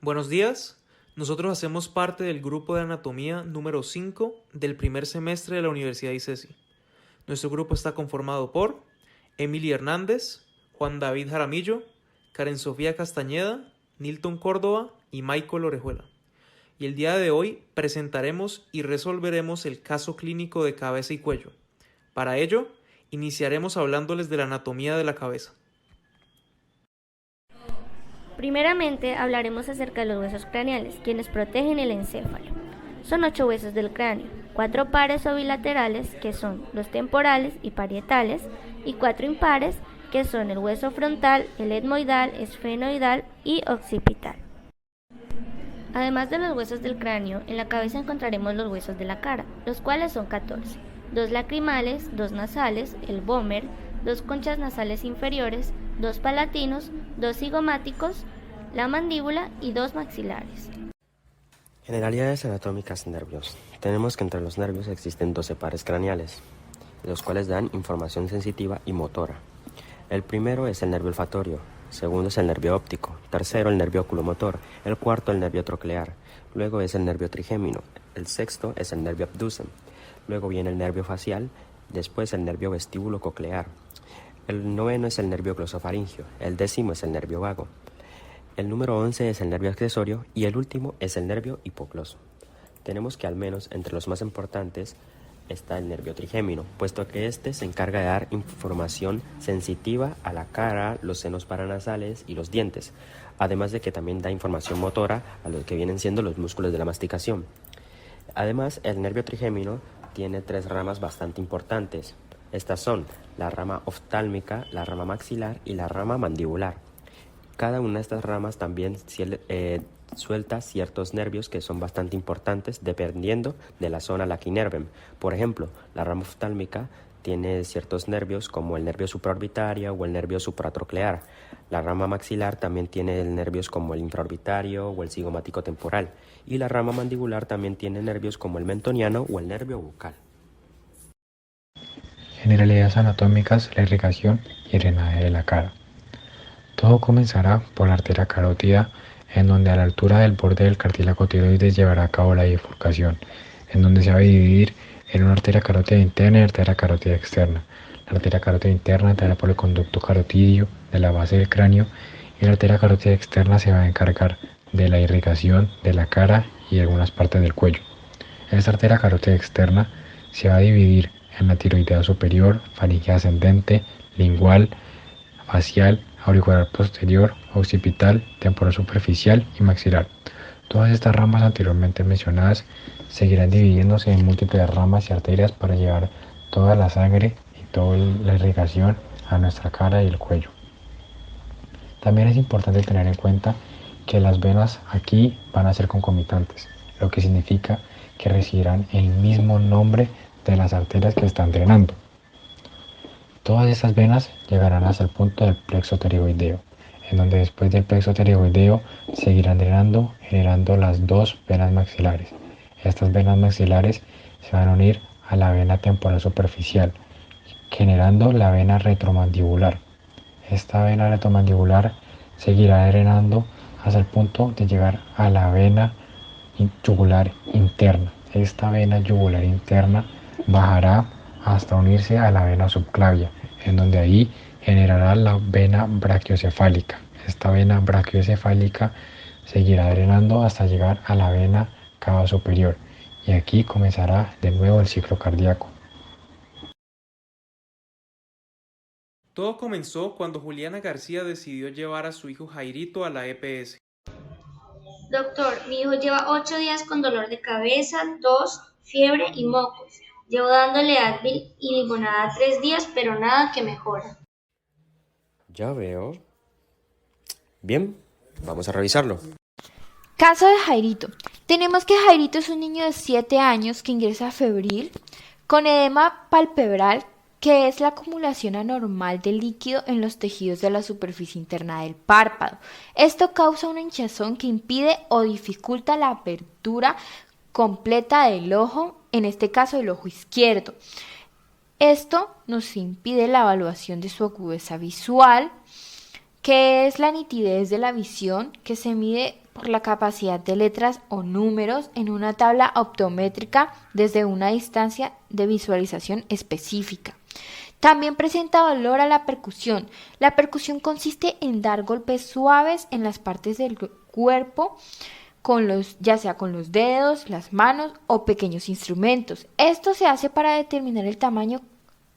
Buenos días, nosotros hacemos parte del grupo de anatomía número 5 del primer semestre de la Universidad ICESI. Nuestro grupo está conformado por Emily Hernández, Juan David Jaramillo, Karen Sofía Castañeda, Nilton Córdoba y Michael Orejuela. Y el día de hoy presentaremos y resolveremos el caso clínico de cabeza y cuello. Para ello, iniciaremos hablándoles de la anatomía de la cabeza. Primeramente hablaremos acerca de los huesos craneales, quienes protegen el encéfalo. Son 8 huesos del cráneo, 4 pares o bilaterales, que son los temporales y parietales, y 4 impares, que son el hueso frontal, el etmoidal, esfenoidal y occipital. Además de los huesos del cráneo, en la cabeza encontraremos los huesos de la cara, los cuales son 14, 2 lacrimales, 2 nasales, el vómer, 2 conchas nasales inferiores, 2 palatinos, 2 cigomáticos, la mandíbula y 2 maxilares. Generalidades anatómicas de nervios. Tenemos que entre los nervios existen 12 pares craneales, los cuales dan información sensitiva y motora. El primero es el nervio olfatorio, segundo es el nervio óptico, tercero el nervio oculomotor, el cuarto el nervio troclear, luego es el nervio trigémino, el sexto es el nervio abducen, luego viene el nervio facial, después el nervio vestíbulo coclear. El noveno es el nervio glosofaringio, el décimo es el nervio vago, el número 11 es el nervio accesorio y el último es el nervio hipogloso. Tenemos que al menos entre los más importantes está el nervio trigémino, puesto que este se encarga de dar información sensitiva a la cara, los senos paranasales y los dientes, además de que también da información motora a lo que vienen siendo los músculos de la masticación. Además, el nervio trigémino tiene 3 ramas bastante importantes. Estas son la rama oftálmica, la rama maxilar y la rama mandibular. Cada una de estas ramas también suelta ciertos nervios que son bastante importantes dependiendo de la zona a la que inerven. Por ejemplo, la rama oftálmica tiene ciertos nervios como el nervio supraorbitario o el nervio supratroclear. La rama maxilar también tiene nervios como el infraorbitario o el cigomático temporal. Y la rama mandibular también tiene nervios como el mentoniano o el nervio bucal. Generalidades anatómicas, la irrigación y drenaje de la cara. Todo comenzará por la arteria carótida, en donde a la altura del borde del cartílago tiroides llevará a cabo la bifurcación, en donde se va a dividir en una arteria carótida interna y arteria carótida externa. La arteria carótida interna entrará por el conducto carotidio de la base del cráneo y la arteria carótida externa se va a encargar de la irrigación de la cara y algunas partes del cuello. Esta arteria carótida externa se va a dividir en la tiroidea superior, faríngea ascendente, lingual, facial, auricular posterior, occipital, temporal superficial y maxilar. Todas estas ramas anteriormente mencionadas seguirán dividiéndose en múltiples ramas y arterias para llevar toda la sangre y toda la irrigación a nuestra cara y el cuello. También es importante tener en cuenta que las venas aquí van a ser concomitantes, lo que significa que recibirán el mismo nombre de las arterias que están drenando. Todas estas venas llegarán hasta el punto del plexo pterigoideo, en donde después del plexo pterigoideo seguirán drenando, generando las 2 venas maxilares. Estas venas maxilares se van a unir a la vena temporal superficial, generando la vena retromandibular. Esta vena retromandibular seguirá drenando hasta el punto de llegar a la vena yugular interna. Esta vena yugular interna bajará hasta unirse a la vena subclavia, en donde ahí generará la vena brachiocefálica. Esta vena brachiocefálica seguirá drenando hasta llegar a la vena cava superior y aquí comenzará de nuevo el ciclo cardíaco. Todo comenzó cuando Juliana García decidió llevar a su hijo Jairito a la EPS. Doctor, mi hijo lleva 8 días con dolor de cabeza, tos, fiebre y mocos. Llevo dándole Advil y limonada 3 días, pero nada que mejora. Ya veo. Bien, vamos a revisarlo. Caso de Jairito. Tenemos que Jairito es un niño de 7 años que ingresa febril con edema palpebral, que es la acumulación anormal de líquido en los tejidos de la superficie interna del párpado. Esto causa una hinchazón que impide o dificulta la apertura completa del ojo, en este caso el ojo izquierdo. Esto nos impide la evaluación de su agudeza visual, que es la nitidez de la visión, que se mide por la capacidad de letras o números en una tabla optométrica desde una distancia de visualización específica. También presenta dolor a la percusión. La percusión consiste en dar golpes suaves en las partes del cuerpo, ya sea con los dedos, las manos o pequeños instrumentos. Esto se hace para determinar el tamaño,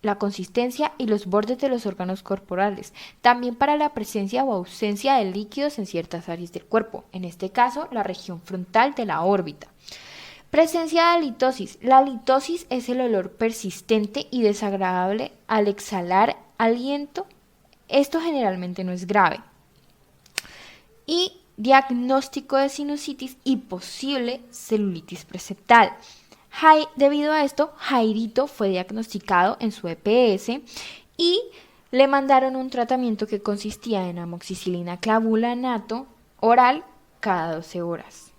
la consistencia y los bordes de los órganos corporales. También para la presencia o ausencia de líquidos en ciertas áreas del cuerpo, en este caso la región frontal de la órbita. Presencia de halitosis. La halitosis es el olor persistente y desagradable al exhalar aliento. Esto generalmente no es grave. Y diagnóstico de sinusitis y posible celulitis preseptal. Debido a esto, Jairito fue diagnosticado en su EPS y le mandaron un tratamiento que consistía en amoxicilina clavulanato oral cada 12 horas.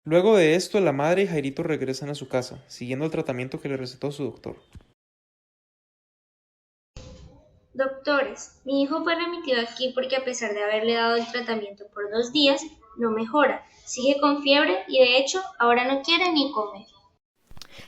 Luego de esto, la madre y Jairito regresan a su casa, siguiendo el tratamiento que le recetó su doctor. Doctores, mi hijo fue remitido aquí porque a pesar de haberle dado el tratamiento por 2 días, no mejora, sigue con fiebre y de hecho ahora no quiere ni comer.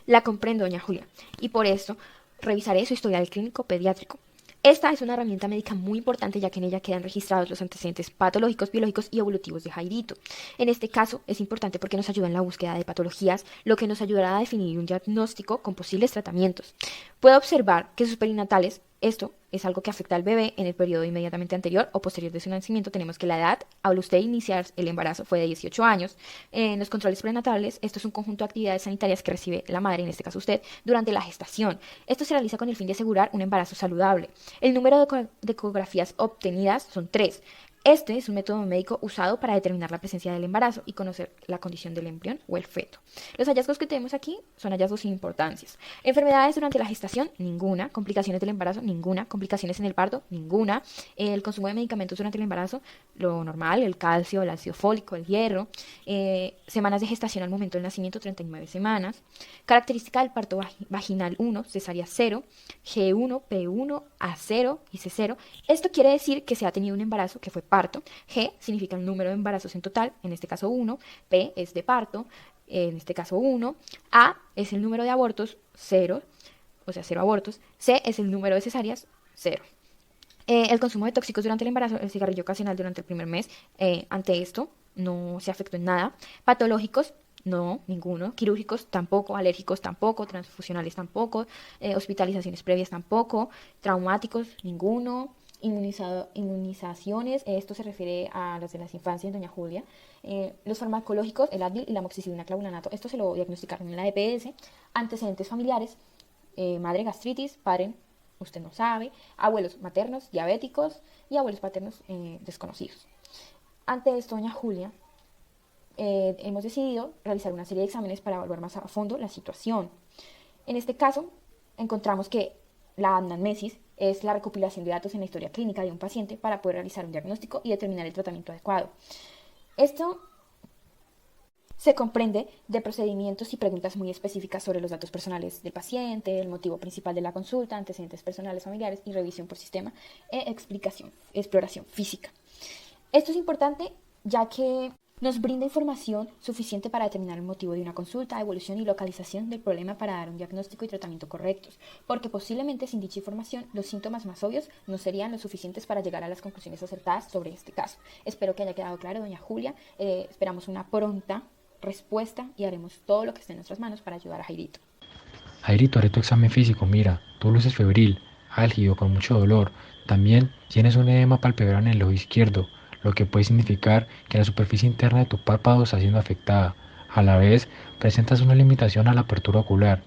La comprendo, doña Julia, y por esto revisaré su historial clínico pediátrico. Esta es una herramienta médica muy importante ya que en ella quedan registrados los antecedentes patológicos, biológicos y evolutivos de Jairito. En este caso es importante porque nos ayuda en la búsqueda de patologías, lo que nos ayudará a definir un diagnóstico con posibles tratamientos. Puede observar que sus perinatales, esto es algo que afecta al bebé en el periodo inmediatamente anterior o posterior de su nacimiento. Tenemos que la edad, habla usted de iniciar el embarazo, fue de 18 años. En los controles prenatales, esto es un conjunto de actividades sanitarias que recibe la madre, en este caso usted, durante la gestación. Esto se realiza con el fin de asegurar un embarazo saludable. El número de ecografías obtenidas son 3. Este es un método médico usado para determinar la presencia del embarazo y conocer la condición del embrión o el feto. Los hallazgos que tenemos aquí son hallazgos sin importancias. Enfermedades durante la gestación, ninguna. Complicaciones del embarazo, ninguna. Complicaciones en el parto, ninguna. El consumo de medicamentos durante el embarazo, lo normal, el calcio, el ácido fólico, el hierro. Semanas de gestación al momento del nacimiento, 39 semanas. Característica del parto vaginal 1, cesárea 0, G1, P1, A0 y C0. Esto quiere decir que se ha tenido un embarazo que fue parto. G significa el número de embarazos en total, en este caso 1. P es de parto, en este caso 1. A es el número de abortos, 0, o sea 0 abortos. C es el número de cesáreas, 0. El consumo de tóxicos durante el embarazo, el cigarrillo ocasional durante el primer mes, ante esto no se afectó en nada. Patológicos, no, ninguno. Quirúrgicos tampoco, alérgicos tampoco, transfusionales tampoco, hospitalizaciones previas tampoco, traumáticos ninguno. Inmunizaciones, esto se refiere a las de las infancias, doña Julia. Los farmacológicos, el Advil y la amoxicilina clavulanato, esto se lo diagnosticaron en la EPS. Antecedentes familiares, madre gastritis, padre, usted no sabe, abuelos maternos diabéticos y abuelos paternos desconocidos. Ante esto, doña Julia, hemos decidido realizar una serie de exámenes para evaluar más a fondo la situación. En este caso, encontramos que la anamnesis es la recopilación de datos en la historia clínica de un paciente para poder realizar un diagnóstico y determinar el tratamiento adecuado. Esto se comprende de procedimientos y preguntas muy específicas sobre los datos personales del paciente, el motivo principal de la consulta, antecedentes personales familiares y revisión por sistema exploración física. Esto es importante ya que nos brinda información suficiente para determinar el motivo de una consulta, evolución y localización del problema para dar un diagnóstico y tratamiento correctos, porque posiblemente sin dicha información los síntomas más obvios no serían lo suficientes para llegar a las conclusiones acertadas sobre este caso. Espero que haya quedado claro, doña Julia. Esperamos una pronta respuesta y haremos todo lo que esté en nuestras manos para ayudar a Jairito. Jairito, haré tu examen físico. Mira, tú luces febril, álgido, con mucho dolor. También tienes un edema palpebral en el ojo izquierdo, lo que puede significar que la superficie interna de tu párpado está siendo afectada. A la vez, presentas una limitación a la apertura ocular,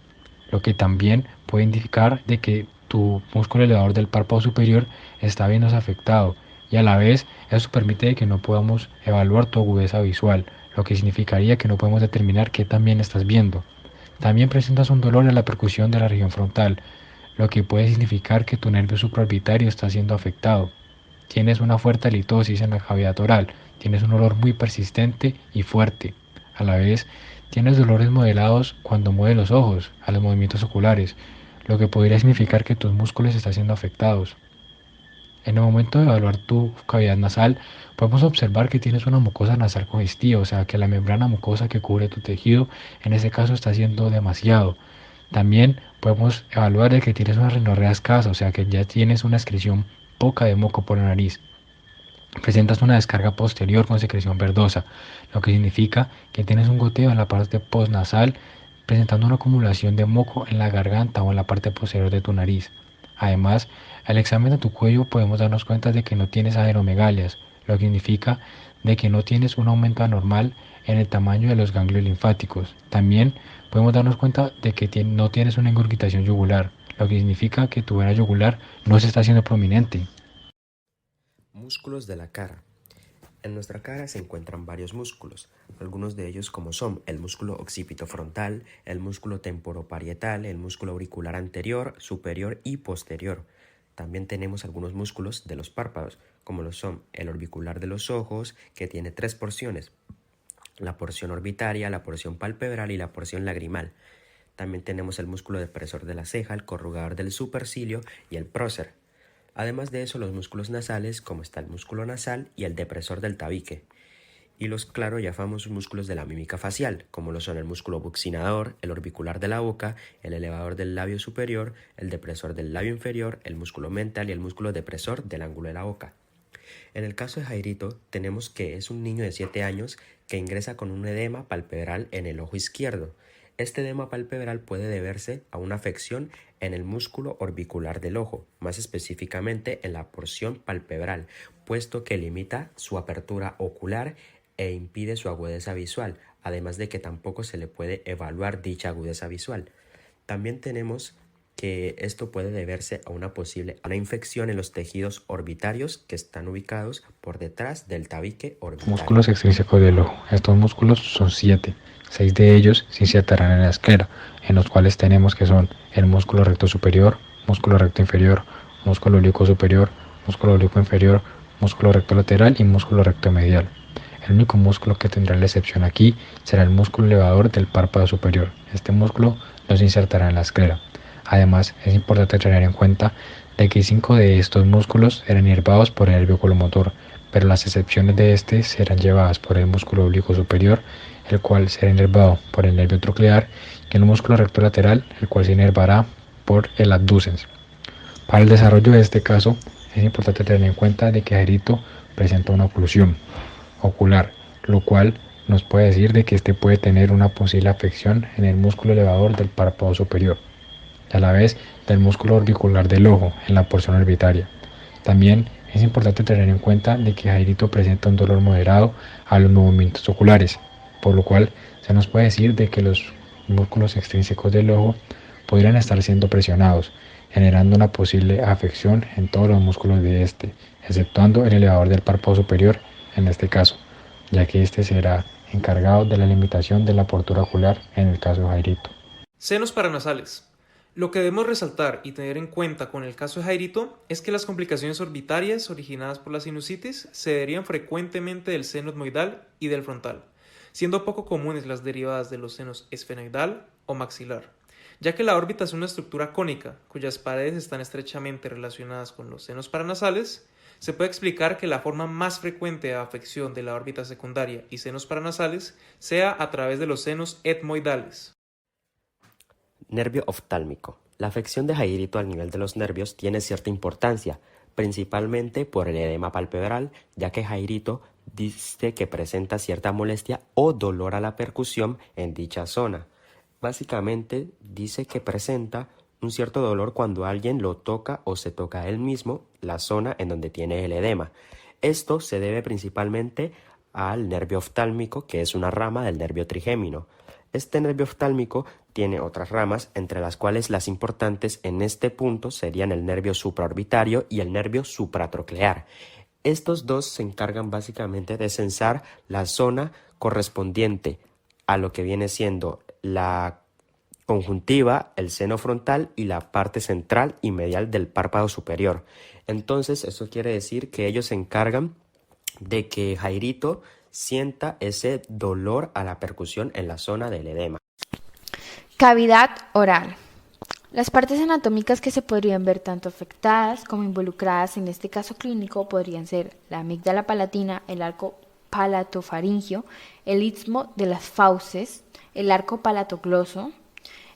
lo que también puede indicar de que tu músculo elevador del párpado superior está viéndose afectado, y a la vez eso permite de que no podamos evaluar tu agudeza visual, lo que significaría que no podemos determinar qué también estás viendo. También presentas un dolor en la percusión de la región frontal, lo que puede significar que tu nervio supraorbitario está siendo afectado. Tienes una fuerte halitosis en la cavidad oral, tienes un olor muy persistente y fuerte. A la vez, tienes dolores modelados cuando mueves los ojos a los movimientos oculares, lo que podría significar que tus músculos están siendo afectados. En el momento de evaluar tu cavidad nasal, podemos observar que tienes una mucosa nasal congestiva, o sea que la membrana mucosa que cubre tu tejido en ese caso está haciendo demasiado. También podemos evaluar de que tienes una rinorrea escasa, o sea que ya tienes una excreción poca de moco por la nariz. Presentas una descarga posterior con secreción verdosa, lo que significa que tienes un goteo en la parte postnasal, presentando una acumulación de moco en la garganta o en la parte posterior de tu nariz. Además, al examen de tu cuello podemos darnos cuenta de que no tienes adenomegalias, lo que significa de que no tienes un aumento anormal en el tamaño de los ganglios linfáticos. También podemos darnos cuenta de que no tienes una ingurgitación yugular, lo que significa que tu vena yugular no se está haciendo prominente. Músculos de la cara. En nuestra cara se encuentran varios músculos, algunos de ellos como son el músculo occipitofrontal, el músculo temporoparietal, el músculo auricular anterior, superior y posterior. También tenemos algunos músculos de los párpados, como lo son el orbicular de los ojos, que tiene 3 porciones, la porción orbitaria, la porción palpebral y la porción lagrimal. También tenemos el músculo depresor de la ceja, el corrugador del supercilio y el prócer. Además de eso, los músculos nasales, como está el músculo nasal y el depresor del tabique. Y los claro ya famosos músculos de la mímica facial, como lo son el músculo buccinador, el orbicular de la boca, el elevador del labio superior, el depresor del labio inferior, el músculo mental y el músculo depresor del ángulo de la boca. En el caso de Jairito, tenemos que es un niño de 7 años que ingresa con un edema palpebral en el ojo izquierdo. Este edema palpebral puede deberse a una afección en el músculo orbicular del ojo, más específicamente en la porción palpebral, puesto que limita su apertura ocular e impide su agudeza visual, además de que tampoco se le puede evaluar dicha agudeza visual. También tenemos que esto puede deberse a una infección en los tejidos orbitarios que están ubicados por detrás del tabique orbitario. Músculos extrínsecos del ojo. Estos músculos son 7. 6 de ellos se insertarán en la esclera, en los cuales tenemos que son el músculo recto superior, músculo recto inferior, músculo oblicuo superior, músculo oblicuo inferior, músculo recto lateral y músculo recto medial. El único músculo que tendrá la excepción aquí será el músculo elevador del párpado superior. Este músculo no se insertará en la esclera. Además, es importante tener en cuenta de que 5 de estos músculos serán inervados por el nervio oculomotor, pero las excepciones de este serán llevadas por el músculo oblicuo superior, el cual será inervado por el nervio troclear, y el músculo recto lateral, el cual se inervará por el abducens. Para el desarrollo de este caso, es importante tener en cuenta de que Jairito presenta una oclusión ocular, lo cual nos puede decir de que este puede tener una posible afección en el músculo elevador del párpado superior, y a la vez del músculo orbicular del ojo en la porción orbitaria. También es importante tener en cuenta de que Jairito presenta un dolor moderado a los movimientos oculares, por lo cual se nos puede decir de que los músculos extrínsecos del ojo podrían estar siendo presionados, generando una posible afección en todos los músculos de este, exceptuando el elevador del párpado superior en este caso, ya que este será encargado de la limitación de la apertura ocular en el caso de Jairito. Senos paranasales. Lo que debemos resaltar y tener en cuenta con el caso de Jairito es que las complicaciones orbitarias originadas por la sinusitis se derivan frecuentemente del seno etmoidal y del frontal, siendo poco comunes las derivadas de los senos esfenoidal o maxilar, ya que la órbita es una estructura cónica cuyas paredes están estrechamente relacionadas con los senos paranasales. Se puede explicar que la forma más frecuente de afección de la órbita secundaria y senos paranasales sea a través de los senos etmoidales. Nervio oftálmico. La afección de Jairito al nivel de los nervios tiene cierta importancia, principalmente por el edema palpebral, ya que Jairito dice que presenta cierta molestia o dolor a la percusión en dicha zona. Básicamente dice que presenta un cierto dolor cuando alguien lo toca o se toca a él mismo la zona en donde tiene el edema. Esto se debe principalmente al nervio oftálmico, que es una rama del nervio trigémino. Este nervio oftálmico tiene otras ramas, entre las cuales las importantes en este punto serían el nervio supraorbitario y el nervio supratroclear. Estos dos se encargan básicamente de censar la zona correspondiente a lo que viene siendo la conjuntiva, el seno frontal y la parte central y medial del párpado superior. Entonces, eso quiere decir que ellos se encargan de que Jairito sienta ese dolor a la percusión en la zona del edema. Cavidad oral. Las partes anatómicas que se podrían ver tanto afectadas como involucradas en este caso clínico podrían ser la amígdala palatina, el arco palatofaringio, el istmo de las fauces, el arco palatogloso,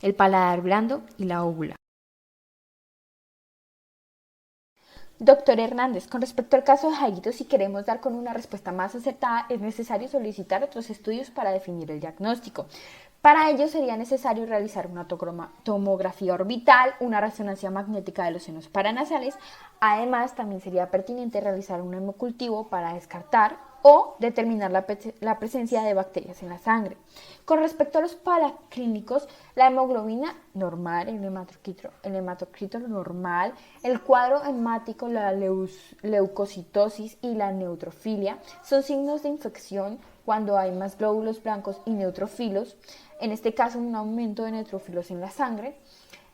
el paladar blando y la óvula. Doctor Hernández, con respecto al caso de Jairito, si queremos dar con una respuesta más acertada, es necesario solicitar otros estudios para definir el diagnóstico. Para ello sería necesario realizar una tomografía orbital, una resonancia magnética de los senos paranasales. Además, también sería pertinente realizar un hemocultivo para descartar o determinar la presencia de bacterias en la sangre. Con respecto a los paraclínicos, la hemoglobina normal, el hematocrito normal, el cuadro hemático, la leucocitosis y la neutrofilia son signos de infección cuando hay más glóbulos blancos y neutrofilos, en este caso un aumento de neutrófilos en la sangre.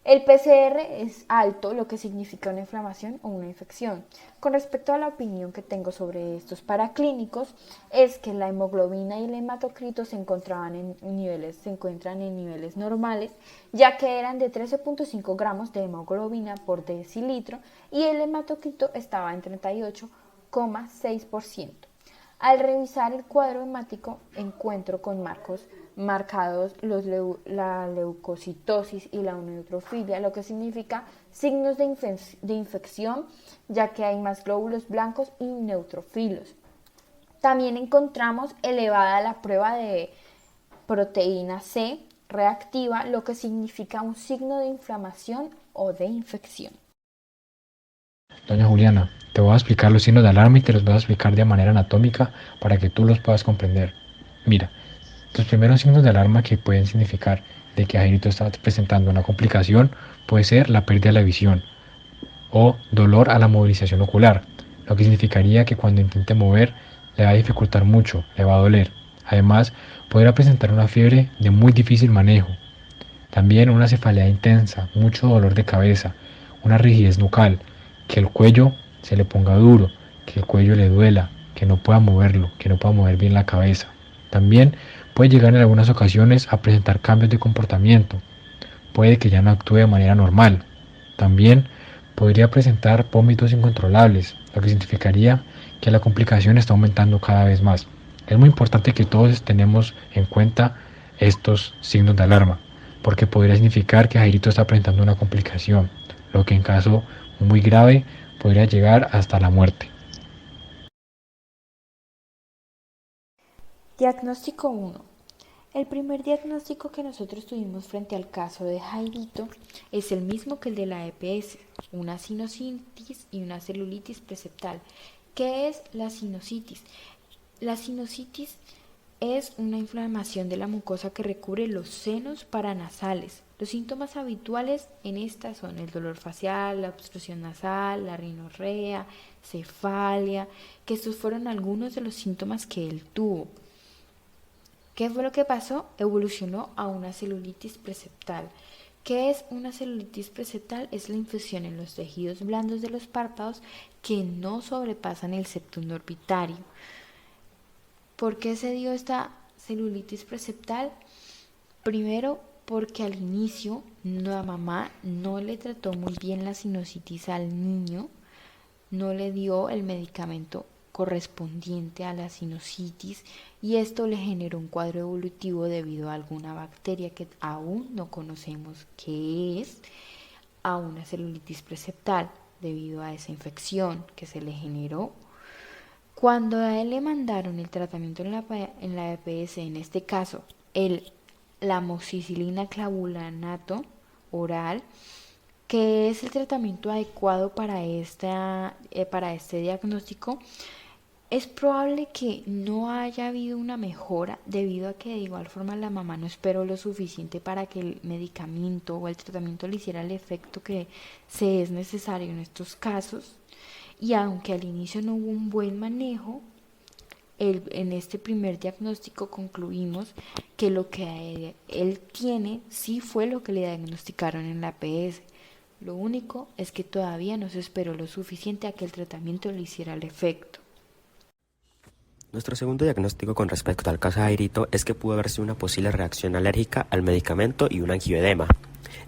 El PCR es alto, lo que significa una inflamación o una infección. Con respecto a la opinión que tengo sobre estos paraclínicos, es que la hemoglobina y el hematocrito se encuentran en niveles normales, ya que eran de 13.5 gramos de hemoglobina por decilitro y el hematocrito estaba en 38,6%. Al revisar el cuadro hemático, encuentro con marcados la leucocitosis y la neutrofilia, lo que significa signos de infección, ya que hay más glóbulos blancos y neutrofilos. También encontramos elevada la prueba de proteína C reactiva, lo que significa un signo de inflamación o de infección. Doña Juliana, te voy a explicar los signos de alarma y te los voy a explicar de manera anatómica para que tú los puedas comprender. Mira, los primeros signos de alarma que pueden significar de que Jairito está presentando una complicación puede ser la pérdida de la visión o dolor a la movilización ocular, lo que significaría que cuando intente mover le va a dificultar mucho, le va a doler. Además, podrá presentar una fiebre de muy difícil manejo. También una cefalea intensa, mucho dolor de cabeza, una rigidez nucal, que el cuello se le ponga duro, que el cuello le duela, que no pueda moverlo, que no pueda mover bien la cabeza. También puede llegar en algunas ocasiones a presentar cambios de comportamiento. Puede que ya no actúe de manera normal. También podría presentar vómitos incontrolables, lo que significaría que la complicación está aumentando cada vez más. Es muy importante que todos tenemos en cuenta estos signos de alarma, porque podría significar que Jairito está presentando una complicación, lo que en caso muy grave podría llegar hasta la muerte. Diagnóstico 1. El primer diagnóstico que nosotros tuvimos frente al caso de Jairito es el mismo que el de la EPS, una sinusitis y una celulitis preceptal. ¿Qué es la sinusitis? La sinusitis es una inflamación de la mucosa que recubre los senos paranasales. Los síntomas habituales en esta son el dolor facial, la obstrucción nasal, la rinorrea, cefalia, que estos fueron algunos de los síntomas que él tuvo. ¿Qué fue lo que pasó? Evolucionó a una celulitis preceptal. ¿Qué es una celulitis preceptal? Es la infección en los tejidos blandos de los párpados que no sobrepasan el septum orbitario. ¿Por qué se dio esta celulitis preceptal? Primero, porque al inicio la mamá no le trató muy bien la sinusitis al niño, no le dio el medicamento correspondiente a la sinusitis y esto le generó un cuadro evolutivo debido a alguna bacteria que aún no conocemos qué es, a una celulitis preceptal debido a esa infección que se le generó. Cuando a él le mandaron el tratamiento en la EPS, en este caso la amoxicilina clavulanato oral, que es el tratamiento adecuado para este diagnóstico, es probable que no haya habido una mejora debido a que de igual forma la mamá no esperó lo suficiente para que el medicamento o el tratamiento le hiciera el efecto que se es necesario en estos casos. Y aunque al inicio no hubo un buen manejo, en este primer diagnóstico concluimos que lo que él tiene sí fue lo que le diagnosticaron en la PS. Lo único es que todavía no se esperó lo suficiente a que el tratamiento le hiciera el efecto. Nuestro segundo diagnóstico con respecto al caso de Jairito es que pudo haber sido una posible reacción alérgica al medicamento y un angioedema.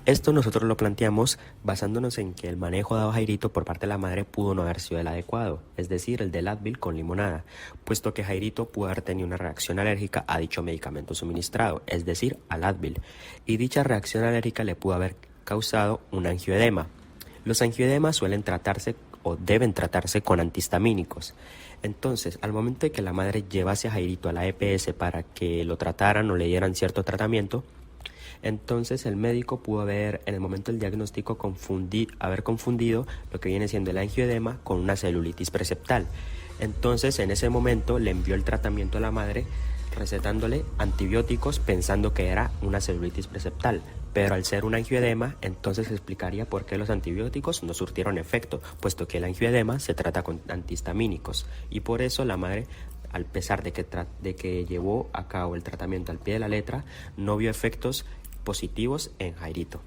Esto nosotros lo planteamos basándonos en que el manejo dado a Jairito por parte de la madre pudo no haber sido el adecuado, es decir, el del Advil con limonada, puesto que Jairito pudo haber tenido una reacción alérgica a dicho medicamento suministrado, es decir, al Advil, y dicha reacción alérgica le pudo haber causado un angioedema. Los angioedemas suelen tratarse o deben tratarse con antihistamínicos. Entonces, al momento de que la madre llevase a Jairito a la EPS para que lo trataran o le dieran cierto tratamiento, entonces el médico pudo haber, en el momento del diagnóstico, haber confundido lo que viene siendo el angioedema con una celulitis preseptal. Entonces, en ese momento le envió el tratamiento a la madre, recetándole antibióticos pensando que era una celulitis preseptal. Pero al ser un angioedema, entonces se explicaría por qué los antibióticos no surtieron efecto, puesto que el angioedema se trata con antihistamínicos. Y por eso la madre, a pesar de que llevó a cabo el tratamiento al pie de la letra, no vio efectos positivos en Jairito.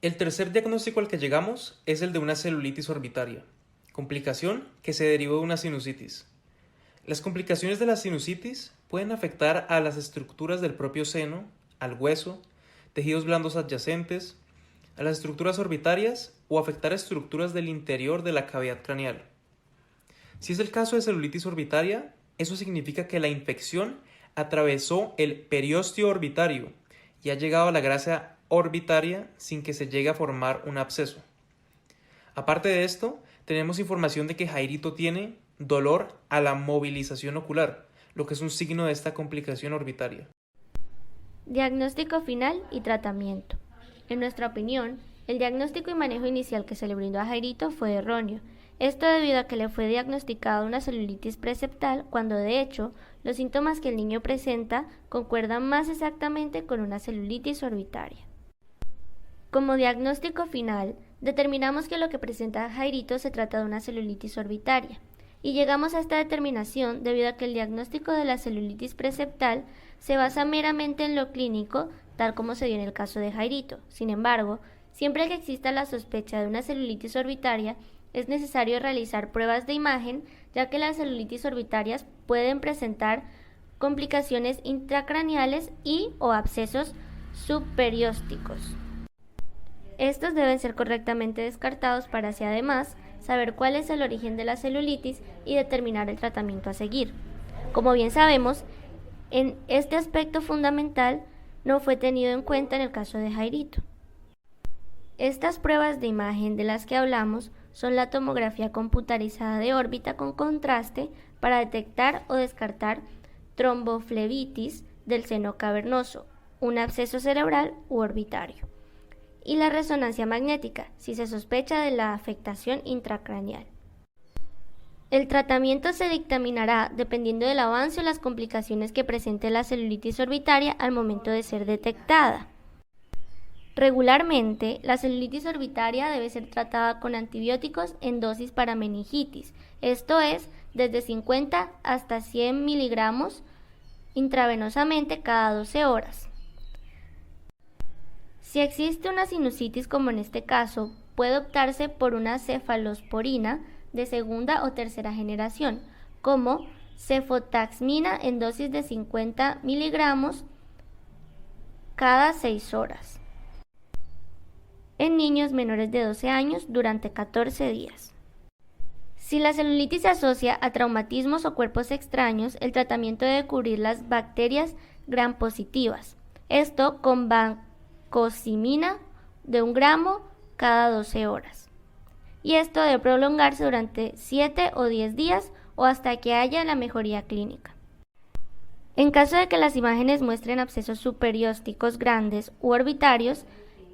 El tercer diagnóstico al que llegamos es el de una celulitis orbitaria, complicación que se derivó de una sinusitis. Las complicaciones de la sinusitis pueden afectar a las estructuras del propio seno, al hueso, tejidos blandos adyacentes, a las estructuras orbitarias o afectar estructuras del interior de la cavidad craneal. Si es el caso de celulitis orbitaria, eso significa que la infección atravesó el periósteo orbitario y ha llegado a la grasa orbitaria sin que se llegue a formar un absceso. Aparte de esto, tenemos información de que Jairito tiene dolor a la movilización ocular, lo que es un signo de esta complicación orbitaria. Diagnóstico final y tratamiento. En nuestra opinión, el diagnóstico y manejo inicial que se le brindó a Jairito fue erróneo. Esto debido a que le fue diagnosticada una celulitis preseptal cuando de hecho los síntomas que el niño presenta concuerdan más exactamente con una celulitis orbitaria. Como diagnóstico final, determinamos que lo que presenta Jairito se trata de una celulitis orbitaria. Y llegamos a esta determinación debido a que el diagnóstico de la celulitis preseptal se basa meramente en lo clínico, tal como se dio en el caso de Jairito. Sin embargo, siempre que exista la sospecha de una celulitis orbitaria, es necesario realizar pruebas de imagen, ya que las celulitis orbitarias pueden presentar complicaciones intracraneales y o abscesos subperiósticos. Estos deben ser correctamente descartados para así además saber cuál es el origen de la celulitis y determinar el tratamiento a seguir. Como bien sabemos, en este aspecto fundamental no fue tenido en cuenta en el caso de Jairito. Estas pruebas de imagen de las que hablamos son la tomografía computarizada de órbita con contraste para detectar o descartar tromboflebitis del seno cavernoso, un absceso cerebral u orbitario, y la resonancia magnética, si se sospecha de la afectación intracraneal. El tratamiento se dictaminará dependiendo del avance o las complicaciones que presente la celulitis orbitaria al momento de ser detectada. Regularmente, la celulitis orbitaria debe ser tratada con antibióticos en dosis para meningitis, esto es, desde 50 hasta 100 miligramos intravenosamente cada 12 horas. Si existe una sinusitis como en este caso, puede optarse por una cefalosporina de segunda o tercera generación, como cefotaximina en dosis de 50 miligramos cada 6 horas, en niños menores de 12 años durante 14 días. Si la celulitis se asocia a traumatismos o cuerpos extraños, el tratamiento debe cubrir las bacterias gram positivas, esto con vancomicina de 1 gramo cada 12 horas. Y esto debe prolongarse durante 7 o 10 días o hasta que haya la mejoría clínica. En caso de que las imágenes muestren abscesos superiósticos grandes u orbitarios,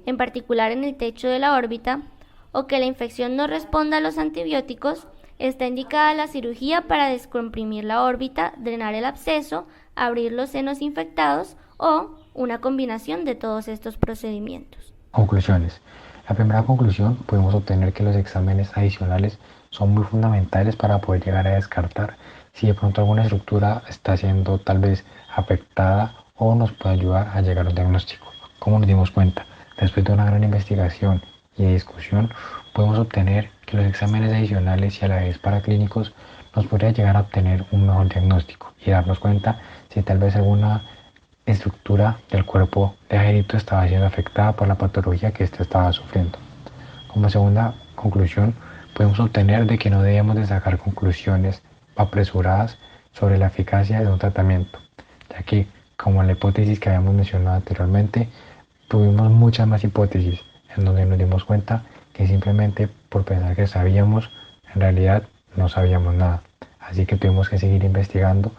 en particular en el techo de la órbita, o que la infección no responda a los antibióticos, está indicada la cirugía para descomprimir la órbita, drenar el absceso, abrir los senos infectados o una combinación de todos estos procedimientos. Conclusiones. La primera conclusión, podemos obtener que los exámenes adicionales son muy fundamentales para poder llegar a descartar si de pronto alguna estructura está siendo tal vez afectada o nos puede ayudar a llegar a un diagnóstico. Como nos dimos cuenta, después de una gran investigación y de discusión, podemos obtener que los exámenes adicionales y a la vez paraclínicos nos podría llegar a obtener un mejor diagnóstico y darnos cuenta si tal vez alguna estructura del cuerpo de Jairito estaba siendo afectada por la patología que éste estaba sufriendo. Como segunda conclusión, podemos obtener de que no debemos de sacar conclusiones apresuradas sobre la eficacia de un tratamiento, ya que, como en la hipótesis que habíamos mencionado anteriormente, tuvimos muchas más hipótesis en donde nos dimos cuenta que simplemente por pensar que sabíamos, en realidad no sabíamos nada. Así que tuvimos que seguir investigando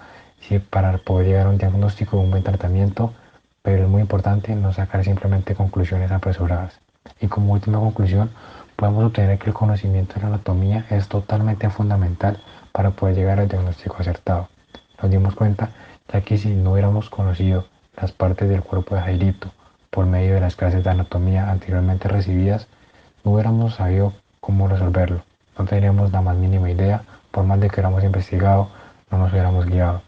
para poder llegar a un diagnóstico de un buen tratamiento, pero es muy importante no sacar simplemente conclusiones apresuradas. Y como última conclusión, podemos obtener que el conocimiento de la anatomía es totalmente fundamental para poder llegar al diagnóstico acertado. Nos dimos cuenta ya que si no hubiéramos conocido las partes del cuerpo de Jairito por medio de las clases de anatomía anteriormente recibidas, no hubiéramos sabido cómo resolverlo. No tendríamos la más mínima idea, por más de que hubiéramos investigado, no nos hubiéramos guiado.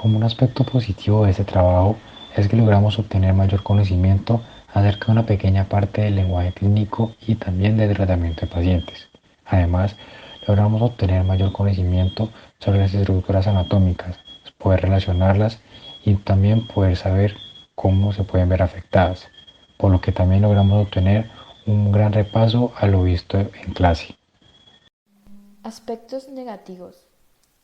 Como un aspecto positivo de este trabajo es que logramos obtener mayor conocimiento acerca de una pequeña parte del lenguaje clínico y también del tratamiento de pacientes. Además, logramos obtener mayor conocimiento sobre las estructuras anatómicas, poder relacionarlas y también poder saber cómo se pueden ver afectadas, por lo que también logramos obtener un gran repaso a lo visto en clase. Aspectos negativos.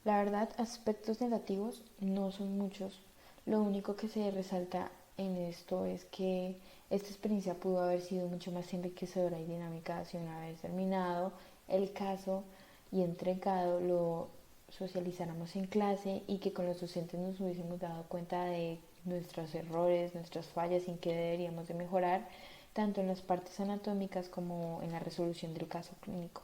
La verdad, aspectos negativos no son muchos. Lo único que se resalta en esto es que esta experiencia pudo haber sido mucho más enriquecedora y dinámica si una vez terminado el caso y entregado lo socializáramos en clase y que con los docentes nos hubiésemos dado cuenta de nuestros errores, nuestras fallas y en qué deberíamos de mejorar, tanto en las partes anatómicas como en la resolución del caso clínico.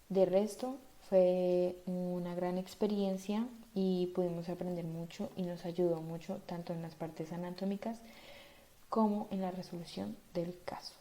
De resto, fue una gran experiencia y pudimos aprender mucho y nos ayudó mucho tanto en las partes anatómicas como en la resolución del caso.